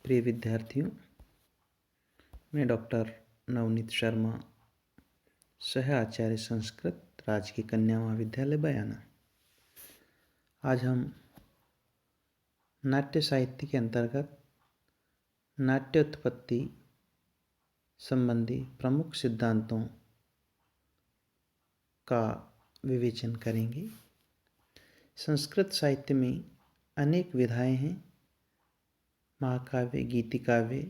प्रिय विद्यार्थियों, मैं डॉक्टर नवनीत शर्मा, सह आचार्य संस्कृत, राजकीय कन्या महाविद्यालय बयाना। आज हम नाट्य साहित्य के अंतर्गत नाट्य उत्पत्ति संबंधी प्रमुख सिद्धांतों का विवेचन करेंगे। संस्कृत साहित्य में अनेक विधाएं हैं: महाकाव्य, गीतिकाव्य,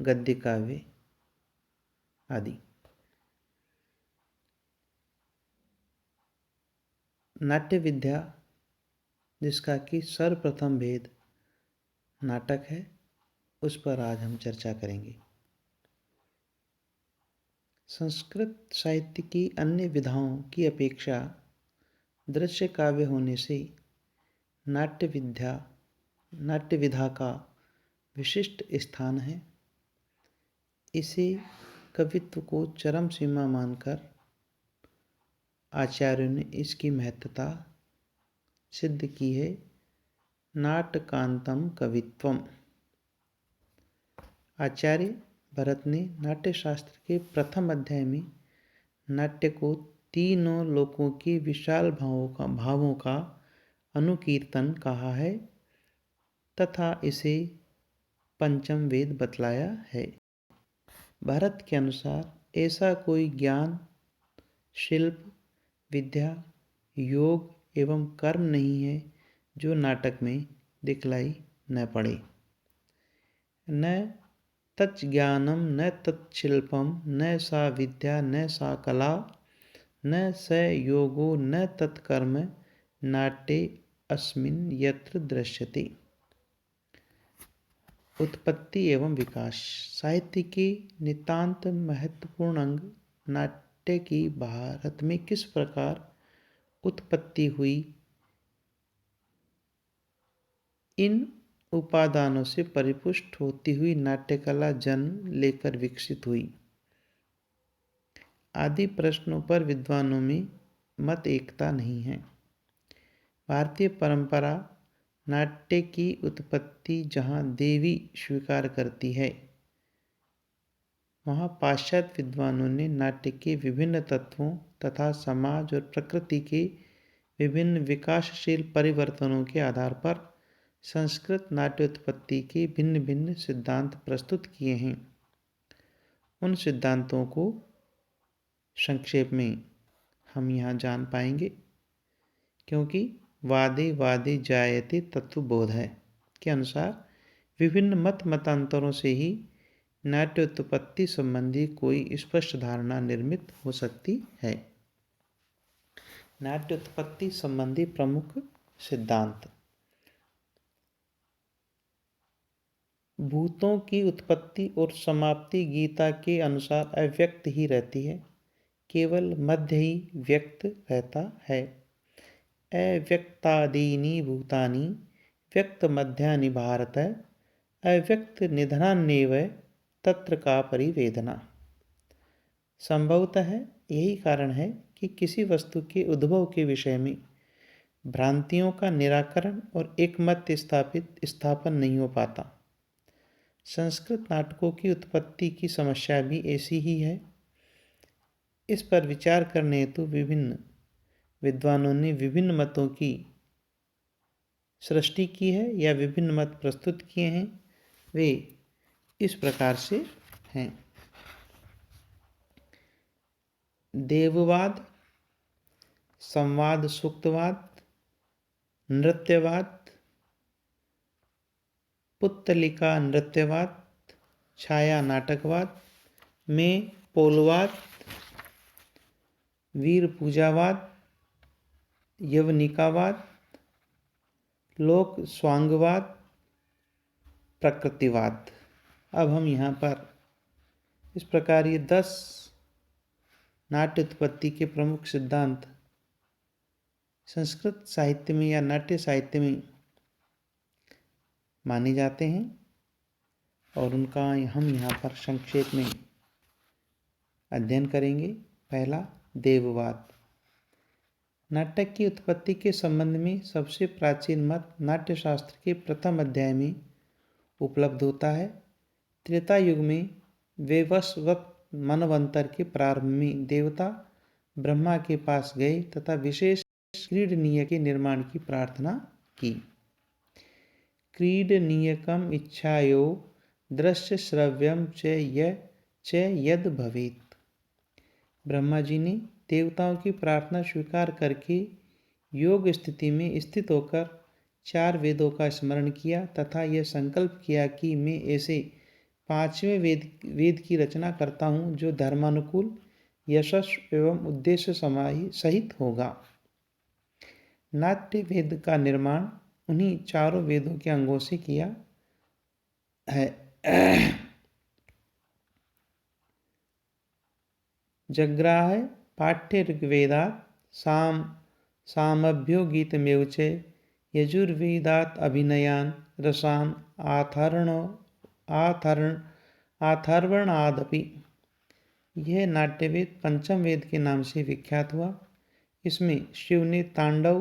गद्य काव्य आदि। नाट्य विद्या, जिसका कि सर्वप्रथम भेद नाटक है, उस पर आज हम चर्चा करेंगे। संस्कृत साहित्य की अन्य विधाओं की अपेक्षा दृश्य काव्य होने से नाट्य विधा का विशिष्ट स्थान है। इसे कवित्व को चरम सीमा मानकर आचार्यों ने इसकी महत्ता सिद्ध की है। नाटकांतम कवित्वम। आचार्य भरत ने नाट्यशास्त्र के प्रथम अध्याय में नाट्य को तीनों लोकों की विशाल भावों का अनुकीर्तन कहा है तथा इसे पंचम वेद बतलाया है। भरत के अनुसार ऐसा कोई ज्ञान, शिल्प, विद्या, योग एवं कर्म नहीं है जो नाटक में दिखलाई न पड़े। न तज्ज्ञानम न तत्शिल्पम न सा विद्या न सा कला न स योगो न तत्कर्म नाट्ये अस्मिन् यत्र दृश्यते। उत्पत्ति एवं विकास। साहित्य के नितांत महत्वपूर्ण अंग नाट्य की भारत में किस प्रकार उत्पत्ति हुई, इन उपादानों से परिपुष्ट होती हुई नाट्यकला जन्म लेकर विकसित हुई आदि प्रश्नों पर विद्वानों में मत एकता नहीं है। भारतीय परंपरा नाट्य की उत्पत्ति जहाँ देवी स्वीकार करती है, वहाँ पाश्चात्य विद्वानों ने नाट्य के विभिन्न तत्वों तथा समाज और प्रकृति के विभिन्न विकासशील परिवर्तनों के आधार पर संस्कृत नाट्योत्पत्ति के भिन्न भिन्न सिद्धांत प्रस्तुत किए हैं। उन सिद्धांतों को संक्षेप में हम यहाँ जान पाएंगे, क्योंकि वादे वादे जायते तत्वबोधः के अनुसार विभिन्न मतांतरों से ही नाट्योत्पत्ति संबंधी कोई स्पष्ट धारणा निर्मित हो सकती है। नाट्योत्पत्ति संबंधी प्रमुख सिद्धांत। भूतों की उत्पत्ति और समाप्ति गीता के अनुसार अव्यक्त ही रहती है, केवल मध्य ही व्यक्त रहता है। अव्यक्तादीनि भूतानि व्यक्त मध्यानि भारत अव्यक्त निधनान्येव तत्र का परिवेदना। संभवतः यही कारण है कि किसी वस्तु के उद्भव के विषय में भ्रांतियों का निराकरण और एकमत स्थापन नहीं हो पाता। संस्कृत नाटकों की उत्पत्ति की समस्या भी ऐसी ही है। इस पर विचार करने हेतु विभिन्न विद्वानों ने विभिन्न मतों की सृष्टि की है या विभिन्न मत प्रस्तुत किए हैं। वे इस प्रकार से हैं: देववाद, संवाद सूक्तवाद, नृत्यवाद, पुत्तलिका नृत्यवाद, छाया नाटकवाद में पोलवाद, वीर पूजावाद, यवनिकावाद, लोक स्वांगवाद, प्रकृतिवाद। अब हम यहाँ पर इस प्रकार ये 10 नाट्य उत्पत्ति के प्रमुख सिद्धांत संस्कृत साहित्य में या नाट्य साहित्य में माने जाते हैं और उनका हम यहाँ पर संक्षेप में अध्ययन करेंगे। पहला, देववाद। नाटक की उत्पत्ति के संबंध में सबसे प्राचीन मत नाट्यशास्त्र के प्रथम अध्याय में उपलब्ध होता है। त्रेता युग में वैवस्वत मनवंतर के प्रारंभ में देवता ब्रह्मा के पास गए तथा विशेष क्रीडनीय के निर्माण की प्रार्थना की। क्रीडनीयकम इच्छायो दृश्य श्रव्यम च यद भवेत। ब्रह्मा जी ने देवताओं की प्रार्थना स्वीकार करके योग स्थिति में स्थित होकर 4 वेदों का स्मरण किया तथा यह संकल्प किया कि मैं ऐसे 5वें वेद की रचना करता हूँ जो धर्मानुकूल, यशस्व एवं उद्देश्य सहित होगा। नाट्य वेद का निर्माण उन्हीं चारों वेदों के अंगों से किया है। जग्राह पाठ्य ऋग्वेदात् सामभ्यो गीतमेव च यजुर्वेदात् अभिनयान् रसान् अथर्वणादपि। यह नाट्यवेद पंचम वेद के नाम से विख्यात हुआ। इसमें शिव ने तांडव,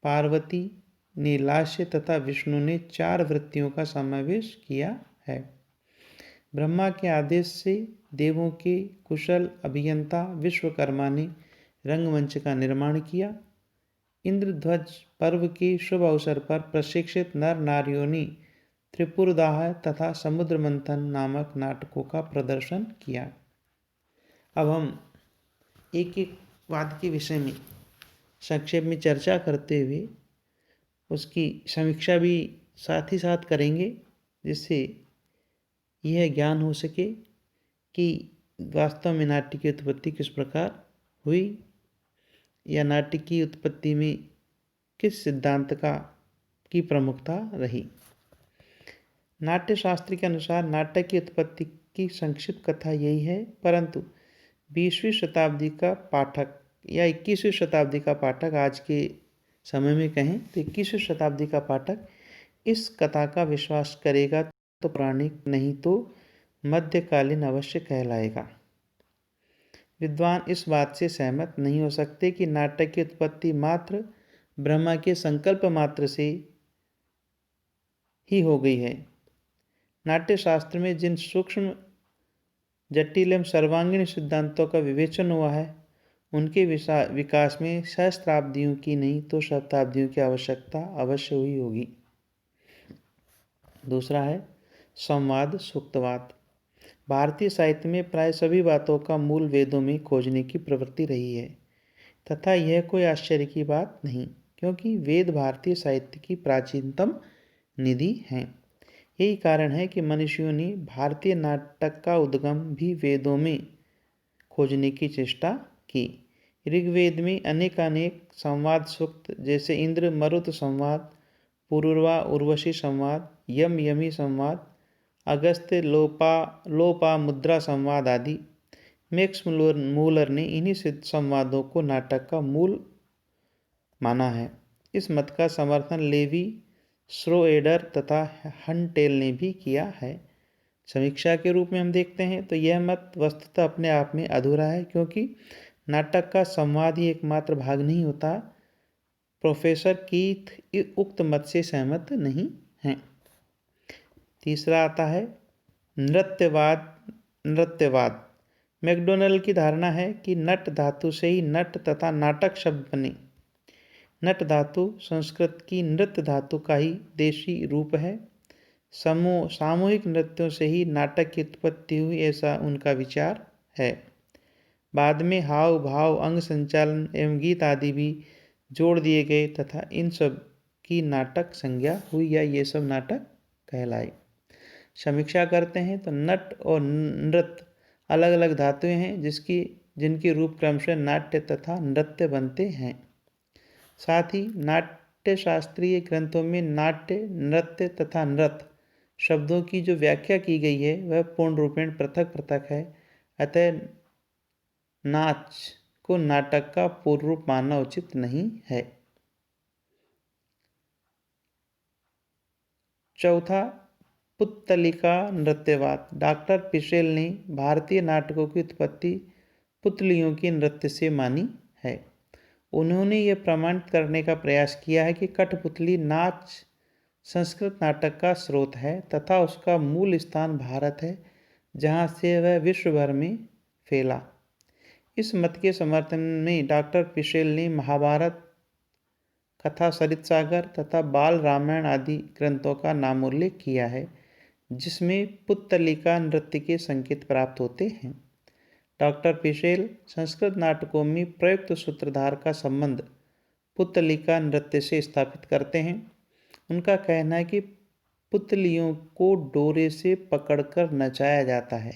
पार्वती ने लास्य तथा विष्णु ने 4 वृत्तियों का समावेश किया है। ब्रह्मा के आदेश से देवों के कुशल अभियंता विश्वकर्मा ने रंगमंच का निर्माण किया। इंद्रध्वज पर्व के शुभ अवसर पर प्रशिक्षित नर नारियों ने त्रिपुरदाह तथा समुद्र मंथन नामक नाटकों का प्रदर्शन किया। अब हम एक एक वाद के विषय में संक्षेप में चर्चा करते हुए उसकी समीक्षा भी साथ ही साथ करेंगे, जिससे यह ज्ञान हो सके कि वास्तव में नाट्य की उत्पत्ति किस प्रकार हुई या नाट्य की उत्पत्ति में किस सिद्धांत की प्रमुखता रही। नाट्य शास्त्र के अनुसार नाटक की उत्पत्ति की संक्षिप्त कथा यही है, परंतु 20वीं शताब्दी का पाठक या 21वीं शताब्दी का पाठक, आज के समय में कहें तो 21वीं शताब्दी का पाठक इस कथा का विश्वास करेगा तो पौराणिक, नहीं तो मध्यकालीन अवश्य कहलाएगा। विद्वान इस बात से सहमत नहीं हो सकते कि नाटक की उत्पत्ति मात्र ब्रह्मा के संकल्प मात्र से ही हो गई है। नाट्य शास्त्र में जिन सूक्ष्म, जटिल एवं सर्वांगीण सिद्धांतों का विवेचन हुआ है, उनके विकास में सहस्त्राब्दियों की नहीं तो शताब्दियों की आवश्यकता अवश्य हुई होगी। दूसरा है संवाद सूक्तवाद। भारतीय साहित्य में प्राय सभी बातों का मूल वेदों में खोजने की प्रवृत्ति रही है तथा यह कोई आश्चर्य की बात नहीं, क्योंकि वेद भारतीय साहित्य की प्राचीनतम निधि हैं। यही कारण है कि मनुष्यों ने भारतीय नाटक का उद्गम भी वेदों में खोजने की चेष्टा की। ऋग्वेद में अनेकानेक संवाद सूक्त जैसे इंद्र मरुत संवाद, पुरुरवा उर्वशी संवाद, यम यमी संवाद, अगस्त्य लोपामुद्रा संवाद आदि। मैक्स मूलर ने इन्हीं संवादों को नाटक का मूल माना है। इस मत का समर्थन लेवी श्रोएडर तथा हंटेल ने भी किया है। समीक्षा के रूप में हम देखते हैं तो यह मत वस्तुतः अपने आप में अधूरा है, क्योंकि नाटक का संवाद ही एकमात्र भाग नहीं होता। प्रोफेसर कीथ उक्त मत से सहमत नहीं हैं। तीसरा आता है नृत्यवाद। मैकडोनल्ड की धारणा है कि नट धातु से ही नट तथा नाटक शब्द बने। नट धातु संस्कृत की नृत्य धातु का ही देशी रूप है। सामूहिक नृत्यों से ही नाटक की उत्पत्ति हुई, ऐसा उनका विचार है। बाद में हाव भाव, अंग संचालन एवं गीत आदि भी जोड़ दिए गए तथा इन सब की नाटक संज्ञा हुई या ये सब नाटक कहलाए। समीक्षा करते हैं तो नट और नृत्य अलग अलग धातुएं हैं जिनकी रूप क्रमशः नाट्य तथा नृत्य बनते हैं। साथ ही नाट्य शास्त्रीय ग्रंथों में नाट्य, नृत्य तथा नृत्य शब्दों की जो व्याख्या की गई है वह पूर्ण रूपेण पृथक पृथक है। अतः नाच को नाटक का पूर्ण रूप मानना उचित नहीं है। चौथा पुत्तलिका नृत्यवाद। डॉक्टर पिशेल ने भारतीय नाटकों की उत्पत्ति पुतलियों के नृत्य से मानी है। उन्होंने यह प्रमाणित करने का प्रयास किया है कि कठपुतली नाच संस्कृत नाटक का स्रोत है तथा उसका मूल स्थान भारत है, जहाँ से वह विश्व भर में फैला। इस मत के समर्थन में डॉक्टर पिशेल ने महाभारत, कथा सरितसागर तथा बाल रामायण आदि ग्रंथों का नामोल्लेख किया है, जिसमें पुत्तलिका नृत्य के संकेत प्राप्त होते हैं। डॉक्टर पिशेल संस्कृत नाटकों में प्रयुक्त सूत्रधार का संबंध पुत्तलिका नृत्य से स्थापित करते हैं। उनका कहना है कि पुतलियों को डोरे से पकड़कर नचाया जाता है,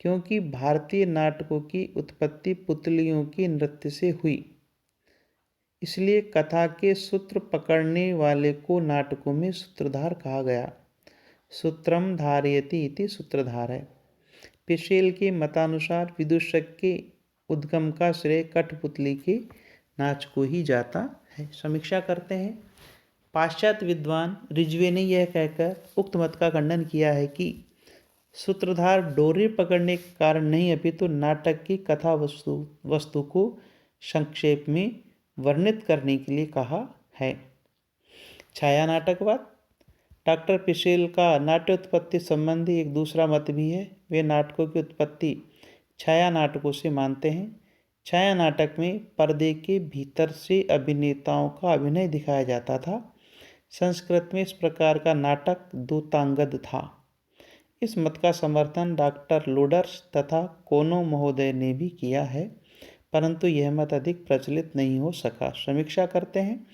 क्योंकि भारतीय नाटकों की उत्पत्ति पुतलियों के नृत्य से हुई, इसलिए कथा के सूत्र पकड़ने वाले को नाटकों में सूत्रधार कहा गया। सूत्रम धारयति इति सूत्रधार है। पिशेल के मतानुसार विदूषक के उद्गम का श्रेय कठपुतली के नाच को ही जाता है। समीक्षा करते हैं। पाश्चात्य विद्वान रिजवे ने यह कहकर उक्त मत का खंडन किया है कि सूत्रधार डोरे पकड़ने के कारण नहीं, अपितु नाटक की कथा वस्तु को संक्षेप में वर्णित करने के लिए कहा है। छाया नाटकवाद। डॉक्टर पिशेल का नाट्योत्पत्ति संबंधी एक दूसरा मत भी है। वे नाटकों की उत्पत्ति छाया नाटकों से मानते हैं। छाया नाटक में पर्दे के भीतर से अभिनेताओं का अभिनय दिखाया जाता था। संस्कृत में इस प्रकार का नाटक दूतांगद था। इस मत का समर्थन डॉक्टर लोडर्स तथा कोनो महोदय ने भी किया है, परंतु यह मत अधिक प्रचलित नहीं हो सका। समीक्षा करते हैं।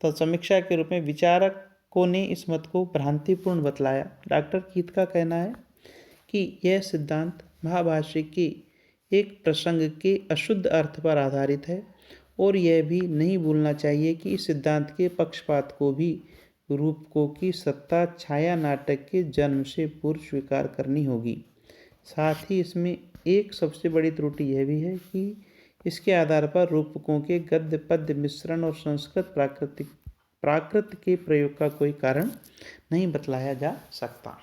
तो समीक्षा के रूप में विचारकों ने इस मत को भ्रांतिपूर्ण बतलाया। डॉक्टर कीथ का कहना है कि यह सिद्धांत महाभाष्य के एक प्रसंग के अशुद्ध अर्थ पर आधारित है, और यह भी नहीं भूलना चाहिए कि इस सिद्धांत के पक्षपात को भी रूपकों की सत्ता छाया नाटक के जन्म से पूर्व स्वीकार करनी होगी। साथ ही इसमें एक सबसे बड़ी त्रुटि यह भी है कि इसके आधार पर रूपकों के गद्य पद्य मिश्रण और संस्कृत प्राकृत के प्रयोग का कोई कारण नहीं बतलाया जा सकता।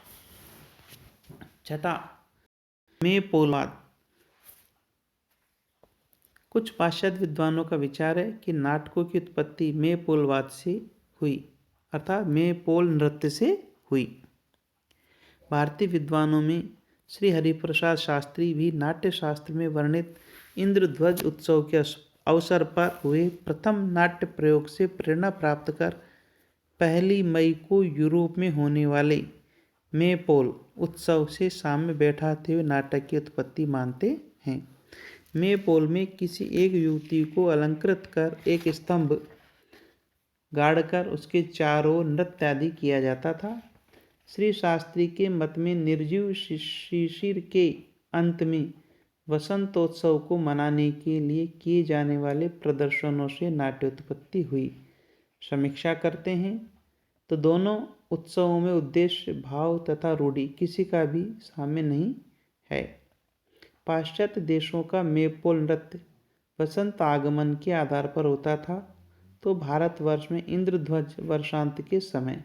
छठा, मेपोलवाद। कुछ पाश्चात्य विद्वानों का विचार है कि नाटकों की उत्पत्ति मेपोलवाद से हुई, अर्थात मेपोल नृत्य से हुई। भारतीय विद्वानों में श्री हरिप्रसाद शास्त्री भी नाट्य शास्त्र में वर्णित इंद्रध्वज उत्सव के अवसर पर हुए प्रथम नाट्य प्रयोग से प्रेरणा प्राप्त कर 1 मई को यूरोप में होने वाले मेपोल उत्सव से साम्य बैठाते हुए नाटक की उत्पत्ति मानते हैं। मेपोल में किसी एक युवती को अलंकृत कर एक स्तंभ गाड़कर उसके चारों नृत्य आदि किया जाता था। श्री शास्त्री के मत में निर्जीव शिशिर के अंत में वसंतोत्सव को मनाने के लिए किए जाने वाले प्रदर्शनों से नाट्योत्पत्ति हुई। समीक्षा करते हैं तो दोनों उत्सवों में उद्देश्य, भाव तथा रूढ़ि किसी का भी साम्य नहीं है। पाश्चात्य देशों का मेपोल नृत्य वसंत आगमन के आधार पर होता था, तो भारतवर्ष में इंद्रध्वज वर्षांत के समय,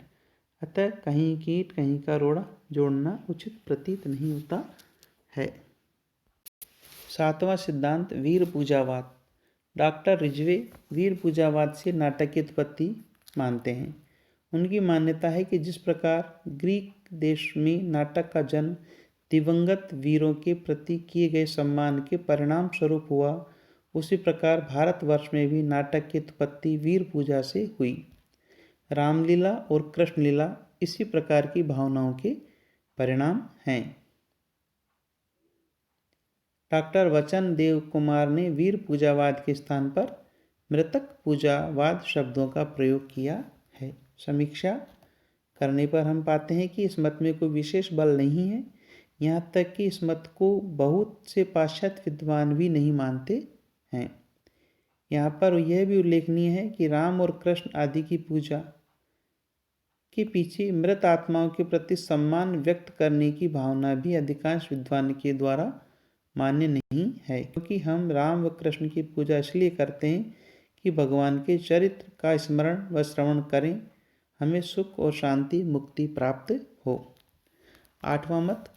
अतः कहीं कीट कहीं का रोड़ा जोड़ना उचित प्रतीत नहीं होता है। 7वां सिद्धांत वीर पूजावाद। डॉक्टर रिजवे वीर पूजावाद से नाटक की उत्पत्ति मानते हैं। उनकी मान्यता है कि जिस प्रकार ग्रीक देश में नाटक का जन्म दिवंगत वीरों के प्रति किए गए सम्मान के परिणाम स्वरूप हुआ, उसी प्रकार भारतवर्ष में भी नाटक की उत्पत्ति वीर पूजा से हुई। रामलीला और कृष्णलीला इसी प्रकार की भावनाओं के परिणाम हैं। डॉक्टर वचन देव कुमार ने वीर पूजावाद के स्थान पर मृतक पूजावाद शब्दों का प्रयोग किया है। समीक्षा करने पर हम पाते हैं कि इस मत में कोई विशेष बल नहीं है। यहाँ तक कि इस मत को बहुत से पाश्चात्य विद्वान भी नहीं मानते हैं। यहाँ पर यह भी उल्लेखनीय है कि राम और कृष्ण आदि की पूजा के पीछे मृत आत्माओं के प्रति सम्मान व्यक्त करने की भावना भी अधिकांश विद्वान के द्वारा मान्य नहीं है, क्योंकि हम राम व कृष्ण की पूजा इसलिए करते हैं कि भगवान के चरित्र का स्मरण व श्रवण करें, हमें सुख और शांति मुक्ति प्राप्त हो। 8वां मत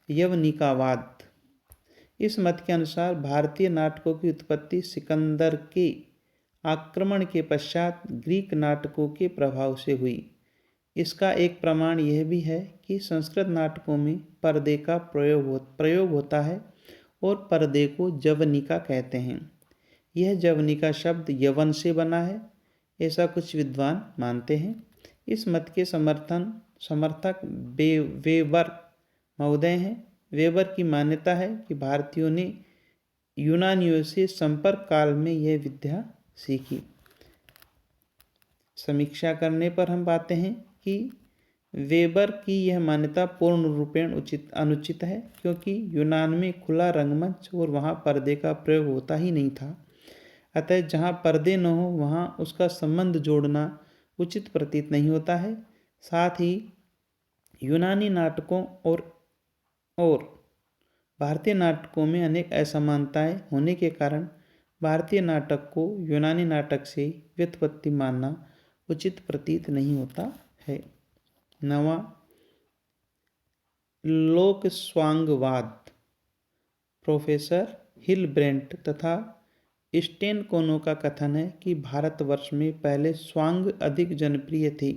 यवनिकावाद। इस मत के अनुसार भारतीय नाटकों की उत्पत्ति सिकंदर के आक्रमण के पश्चात ग्रीक नाटकों के प्रभाव से हुई। इसका एक प्रमाण यह भी है कि संस्कृत नाटकों में पर्दे का प्रयोग होता है और पर्दे को जवनिका कहते हैं। यह जवनिका शब्द यवन से बना है, ऐसा कुछ विद्वान मानते हैं। इस मत के समर्थक वेबर महोदय हैं। वेबर की मान्यता है कि भारतीयों ने यूनानियों से संपर्क काल में यह विद्या सीखी। समीक्षा करने पर हम पाते हैं कि वेबर की यह मान्यता पूर्ण रूपेण अनुचित है, क्योंकि यूनान में खुला रंगमंच और वहाँ पर्दे का प्रयोग होता ही नहीं था। अतः जहाँ पर्दे न हो वहाँ उसका संबंध जोड़ना उचित प्रतीत नहीं होता है। साथ ही यूनानी नाटकों और भारतीय नाटकों में अनेक असमानताएं होने के कारण भारतीय नाटक को यूनानी नाटक से व्युत्पत्ति मानना उचित प्रतीत नहीं होता है। 9वां, लोक स्वांगवाद। प्रोफेसर हिलब्रेंट तथा स्टेनकोनो का कथन है कि भारतवर्ष में पहले स्वांग अधिक जनप्रिय थे।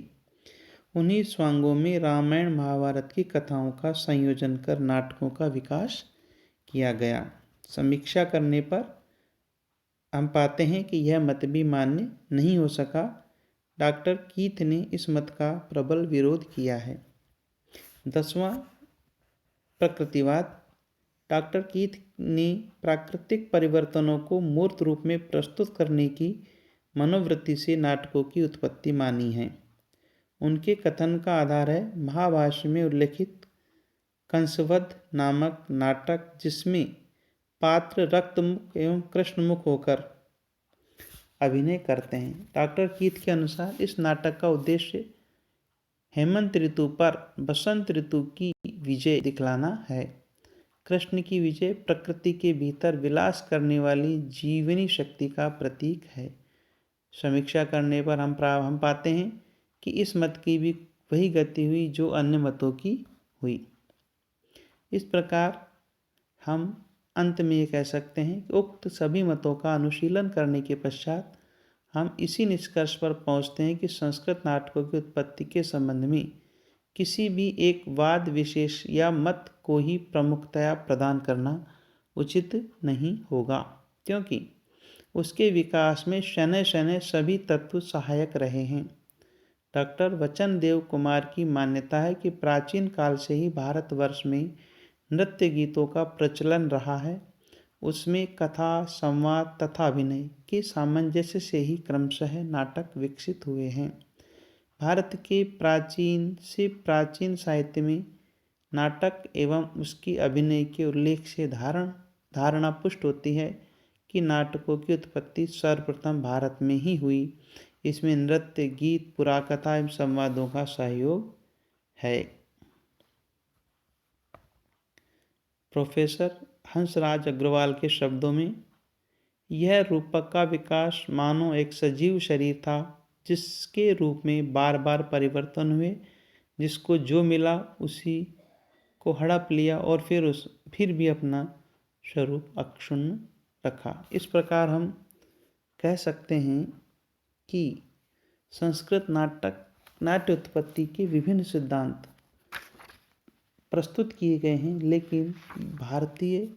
उन्हीं स्वांगों में रामायण महाभारत की कथाओं का संयोजन कर नाटकों का विकास किया गया। समीक्षा करने पर हम पाते हैं कि यह मत भी मान्य नहीं हो सका। डॉक्टर कीथ ने इस मत का प्रबल विरोध किया है। 10वां, प्रकृतिवाद। डॉक्टर कीथ ने प्राकृतिक परिवर्तनों को मूर्त रूप में प्रस्तुत करने की मनोवृत्ति से नाटकों की उत्पत्ति मानी है। उनके कथन का आधार है महाभाष्य में उल्लिखित कंसवध नामक नाटक, जिसमें पात्र रक्तमुख एवं कृष्णमुख होकर अभिनय करते हैं। डॉक्टर कीथ के अनुसार इस नाटक का उद्देश्य हेमंत ऋतु पर बसंत ऋतु की विजय दिखलाना है। कृष्ण की विजय प्रकृति के भीतर विलास करने वाली जीवनी शक्ति का प्रतीक है। समीक्षा करने पर हम पाते हैं कि इस मत की भी वही गति हुई जो अन्य मतों की हुई। इस प्रकार हम अंत में ये कह सकते हैं कि उक्त सभी मतों का अनुशीलन करने के पश्चात हम इसी निष्कर्ष पर पहुंचते हैं कि संस्कृत नाटकों की उत्पत्ति के संबंध में किसी भी एक वाद विशेष या मत को ही प्रमुखतया प्रदान करना उचित नहीं होगा, क्योंकि उसके विकास में शनैः शनैः सभी तत्व सहायक रहे हैं। डॉक्टर वचनदेव कुमार की मान्यता है कि प्राचीन काल से ही भारतवर्ष में नृत्य गीतों का प्रचलन रहा है। उसमें कथा, संवाद तथा अभिनय के सामंजस्य से ही क्रमशः नाटक विकसित हुए हैं। भारत के प्राचीन से प्राचीन साहित्य में नाटक एवं उसकी अभिनय के उल्लेख से धारणा पुष्ट होती है कि नाटकों की उत्पत्ति सर्वप्रथम भारत में ही हुई। इसमें नृत्य, गीत, पुराकथा एवं संवादों का सहयोग है। प्रोफेसर हंसराज अग्रवाल के शब्दों में, यह रूपक का विकास मानो एक सजीव शरीर था जिसके रूप में बार बार परिवर्तन हुए, जिसको जो मिला उसी को हड़प लिया और फिर भी अपना स्वरूप अक्षुण्ण रखा। इस प्रकार हम कह सकते हैं कि संस्कृत नाट्य उत्पत्ति के विभिन्न सिद्धांत प्रस्तुत किए गए हैं, लेकिन भारतीय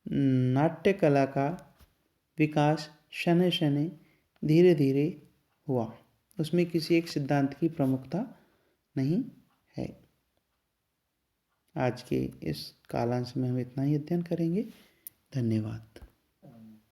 नाट्य कला का विकास शनैः शनैः धीरे धीरे हुआ। उसमें किसी एक सिद्धांत की प्रमुखता नहीं है। आज के इस कालांश में हम इतना ही अध्ययन करेंगे। धन्यवाद।